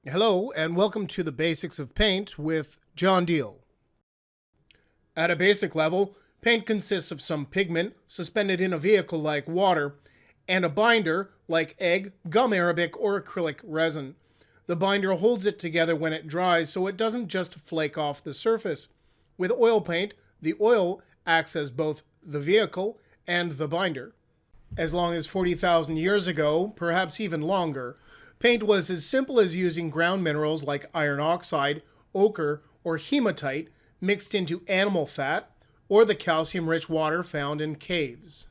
Hello, and welcome to the Basics of Paint with John Deal. At a basic level, paint consists of some pigment suspended in a vehicle like water, and a binder like egg, gum arabic, or acrylic resin. The binder holds it together when it dries so it doesn't just flake off the surface. With oil paint, the oil acts as both the vehicle and the binder. As long as 40,000 years ago, perhaps even longer, paint was as simple as using ground minerals like iron oxide, ochre, or hematite mixed into animal fat, or the calcium-rich water found in caves.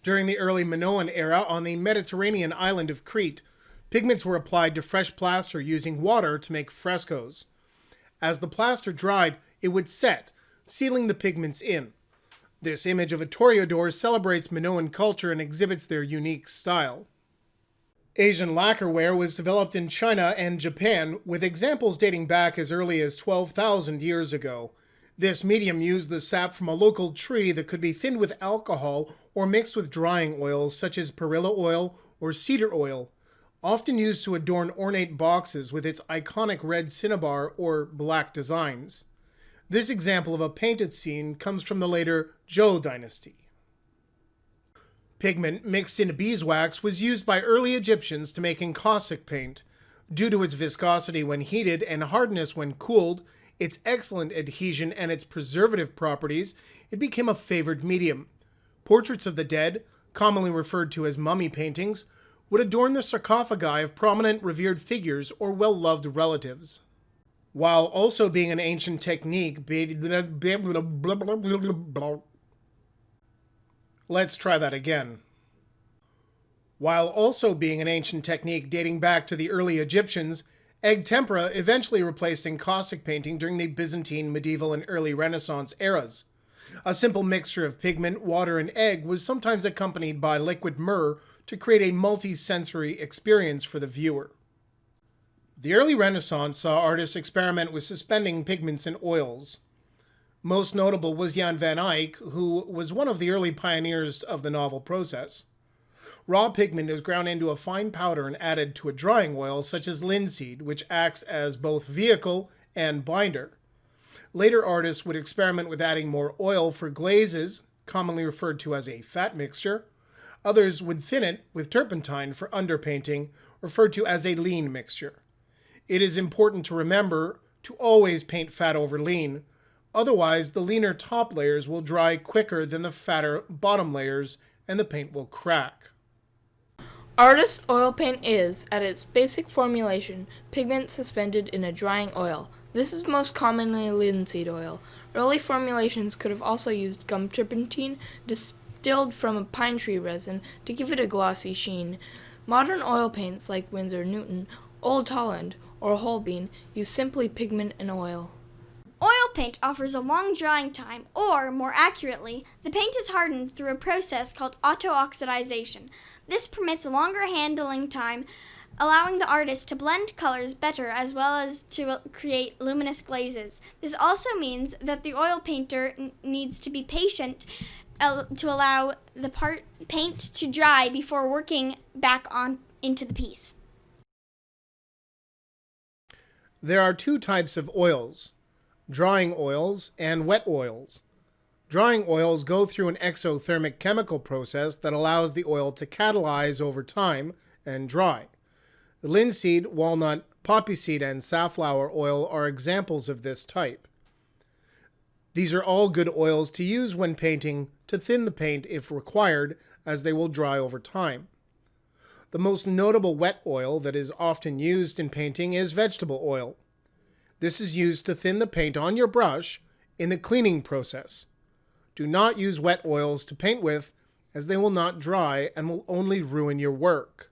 During the early Minoan era on the Mediterranean island of Crete, pigments were applied to fresh plaster using water to make frescoes. As the plaster dried, it would set, sealing the pigments in. This image of a toreador celebrates Minoan culture and exhibits their unique style. Asian lacquerware was developed in China and Japan, with examples dating back as early as 12,000 years ago. This medium used the sap from a local tree that could be thinned with alcohol or mixed with drying oils such as perilla oil or cedar oil, often used to adorn ornate boxes with its iconic red cinnabar or black designs. This example of a painted scene comes from the later Zhou dynasty. Pigment mixed into beeswax was used by early Egyptians to make encaustic paint. Due to its viscosity when heated and hardness when cooled, its excellent adhesion and its preservative properties, it became a favored medium. Portraits of the dead, commonly referred to as mummy paintings, would adorn the sarcophagi of prominent revered figures or well-loved relatives. While also being an ancient technique, let's try that again. While also being an ancient technique dating back to the early Egyptians, egg tempera eventually replaced encaustic painting during the Byzantine, medieval, and early Renaissance eras. A simple mixture of pigment, water, and egg was sometimes accompanied by liquid myrrh to create a multi-sensory experience for the viewer. The early Renaissance saw artists experiment with suspending pigments in oils. Most notable was Jan van Eyck, who was one of the early pioneers of the novel process. Raw pigment is ground into a fine powder and added to a drying oil such as linseed, which acts as both vehicle and binder. Later artists would experiment with adding more oil for glazes, commonly referred to as a fat mixture. Others would thin it with turpentine for underpainting, referred to as a lean mixture. It is important to remember to always paint fat over lean. Otherwise, the leaner top layers will dry quicker than the fatter bottom layers, and the paint will crack. Artist oil paint is, at its basic formulation, pigment suspended in a drying oil. This is most commonly linseed oil. Early formulations could have also used gum turpentine distilled from a pine tree resin to give it a glossy sheen. Modern oil paints like Winsor Newton, Old Holland, or Holbein use simply pigment and oil. Oil paint offers a long drying time, or, more accurately, the paint is hardened through a process called auto-oxidization. This permits a longer handling time, allowing the artist to blend colors better as well as to create luminous glazes. This also means that the oil painter needs to be patient to allow the paint to dry before working back on into the piece. There are two types of oils: drying oils and wet oils. Drying oils go through an exothermic chemical process that allows the oil to catalyze over time and dry. Linseed, walnut, poppy seed, and safflower oil are examples of this type. These are all good oils to use when painting to thin the paint if required, as they will dry over time. The most notable wet oil that is often used in painting is vegetable oil. This is used to thin the paint on your brush in the cleaning process. Do not use wet oils to paint with, as they will not dry and will only ruin your work.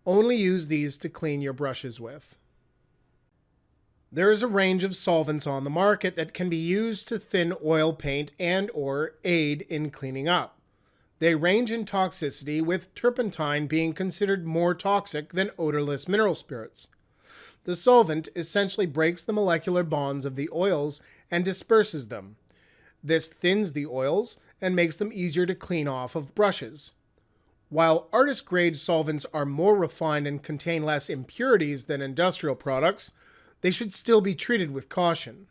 Only use these to clean your brushes with. There is a range of solvents on the market that can be used to thin oil paint and/or aid in cleaning up. They range in toxicity, with turpentine being considered more toxic than odorless mineral spirits. The solvent essentially breaks the molecular bonds of the oils and disperses them. This thins the oils and makes them easier to clean off of brushes. While artist-grade solvents are more refined and contain less impurities than industrial products, they should still be treated with caution.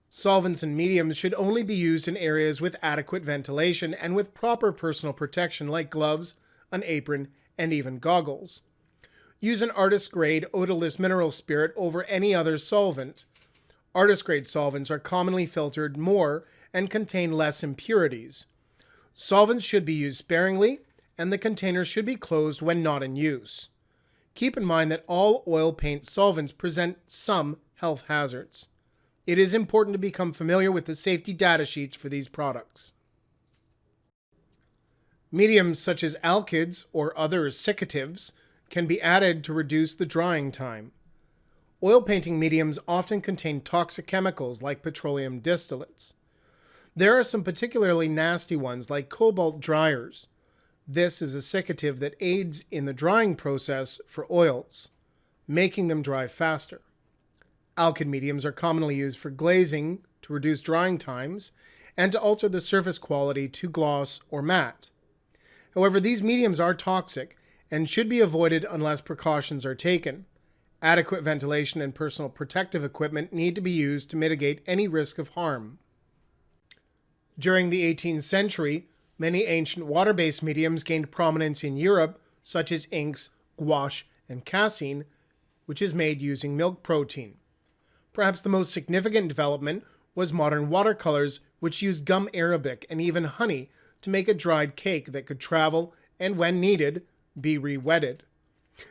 Solvents and mediums should only be used in areas with adequate ventilation and with proper personal protection like gloves, an apron, and even goggles. Use an artist-grade odorless mineral spirit over any other solvent. Artist-grade solvents are commonly filtered more and contain less impurities. Solvents should be used sparingly, and the container should be closed when not in use. Keep in mind that all oil paint solvents present some health hazards. It is important to become familiar with the safety data sheets for these products. Mediums such as alkyds or other secatives can be added to reduce the drying time. Oil painting mediums often contain toxic chemicals like petroleum distillates. There are some particularly nasty ones like cobalt dryers. This is a secative that aids in the drying process for oils, making them dry faster. Alkyd mediums are commonly used for glazing to reduce drying times and to alter the surface quality to gloss or matte. However, these mediums are toxic and should be avoided unless precautions are taken. Adequate ventilation and personal protective equipment need to be used to mitigate any risk of harm. During the 18th century, many ancient water-based mediums gained prominence in Europe, such as inks, gouache, and casein, which is made using milk protein. Perhaps the most significant development was modern watercolors, which used gum arabic and even honey to make a dried cake that could travel and, when needed, be re-wetted.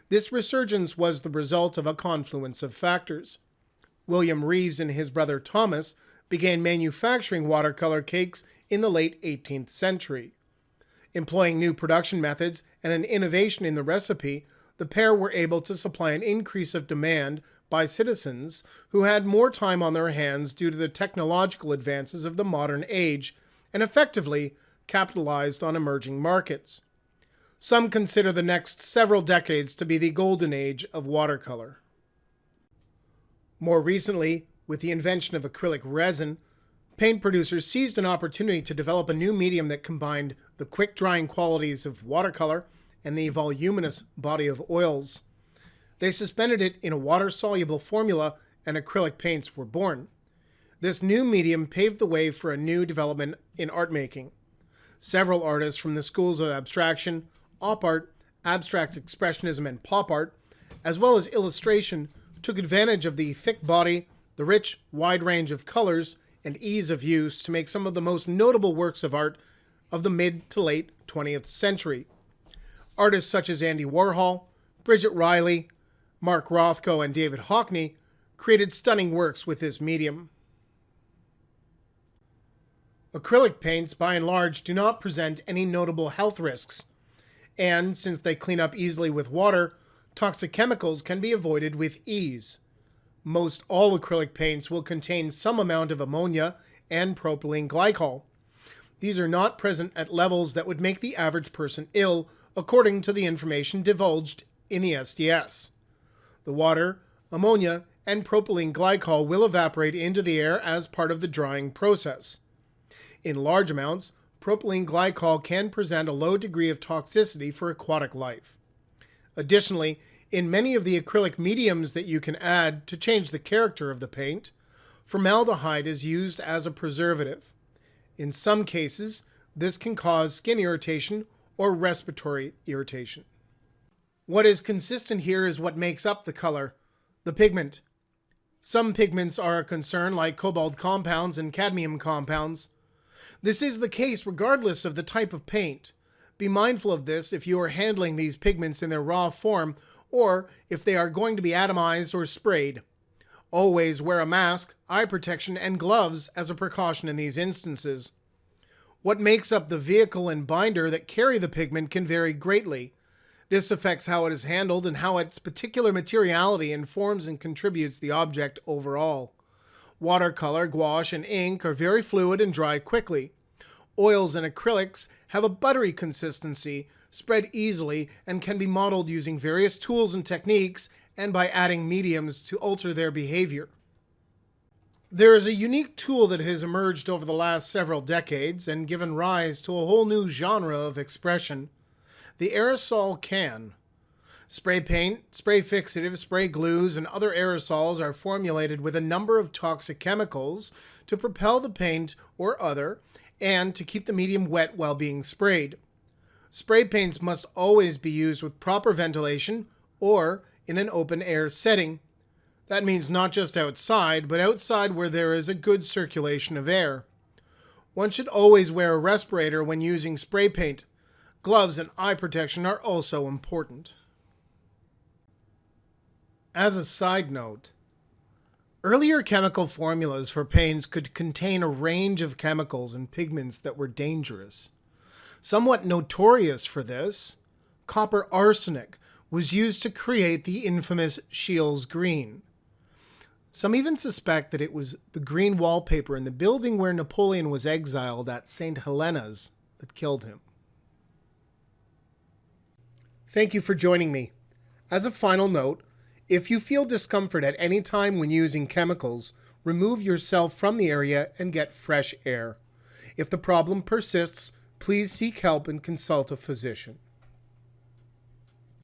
This resurgence was the result of a confluence of factors. William Reeves and his brother Thomas began manufacturing watercolor cakes in the late 18th century. Employing new production methods and an innovation in the recipe, the pair were able to supply an increase of demand by citizens who had more time on their hands due to the technological advances of the modern age and effectively capitalized on emerging markets. Some consider the next several decades to be the golden age of watercolor. More recently, with the invention of acrylic resin, paint producers seized an opportunity to develop a new medium that combined the quick-drying qualities of watercolor and the voluminous body of oils. They suspended it in a water-soluble formula, and acrylic paints were born. This new medium paved the way for a new development in art making. Several artists from the schools of abstraction, op art, abstract expressionism, and pop art, as well as illustration, took advantage of the thick body, the rich, wide range of colors, and ease of use to make some of the most notable works of art of the mid to late 20th century. Artists such as Andy Warhol, Bridget Riley, Mark Rothko, and David Hockney created stunning works with this medium. Acrylic paints, by and large, do not present any notable health risks, and since they clean up easily with water, toxic chemicals can be avoided with ease. Most all acrylic paints will contain some amount of ammonia and propylene glycol. These are not present at levels that would make the average person ill, according to the information divulged in the SDS. The water, ammonia, and propylene glycol will evaporate into the air as part of the drying process. In large amounts, propylene glycol can present a low degree of toxicity for aquatic life. Additionally, in many of the acrylic mediums that you can add to change the character of the paint, formaldehyde is used as a preservative. In some cases, this can cause skin irritation or respiratory irritation. What is consistent here is what makes up the color, the pigment. Some pigments are a concern, like cobalt compounds and cadmium compounds. This is the case regardless of the type of paint. Be mindful of this if you are handling these pigments in their raw form or if they are going to be atomized or sprayed. Always wear a mask, eye protection, and gloves as a precaution in these instances. What makes up the vehicle and binder that carry the pigment can vary greatly. This affects how it is handled and how its particular materiality informs and contributes the object overall. Watercolor, gouache, and ink are very fluid and dry quickly. Oils and acrylics have a buttery consistency, spread easily, and can be modeled using various tools and techniques and by adding mediums to alter their behavior. There is a unique tool that has emerged over the last several decades and given rise to a whole new genre of expression: the aerosol can. Spray paint, spray fixative, spray glues, and other aerosols are formulated with a number of toxic chemicals to propel the paint or other, and to keep the medium wet while being sprayed. Spray paints must always be used with proper ventilation or in an open air setting. That means not just outside, but outside where there is a good circulation of air. One should always wear a respirator when using spray paint. Gloves and eye protection are also important. As a side note, earlier chemical formulas for paints could contain a range of chemicals and pigments that were dangerous. Somewhat notorious for this, copper arsenic was used to create the infamous Scheele's green. Some even suspect that it was the green wallpaper in the building where Napoleon was exiled at St. Helena's that killed him. Thank you for joining me. As a final note, if you feel discomfort at any time when using chemicals, remove yourself from the area and get fresh air. If the problem persists, please seek help and consult a physician.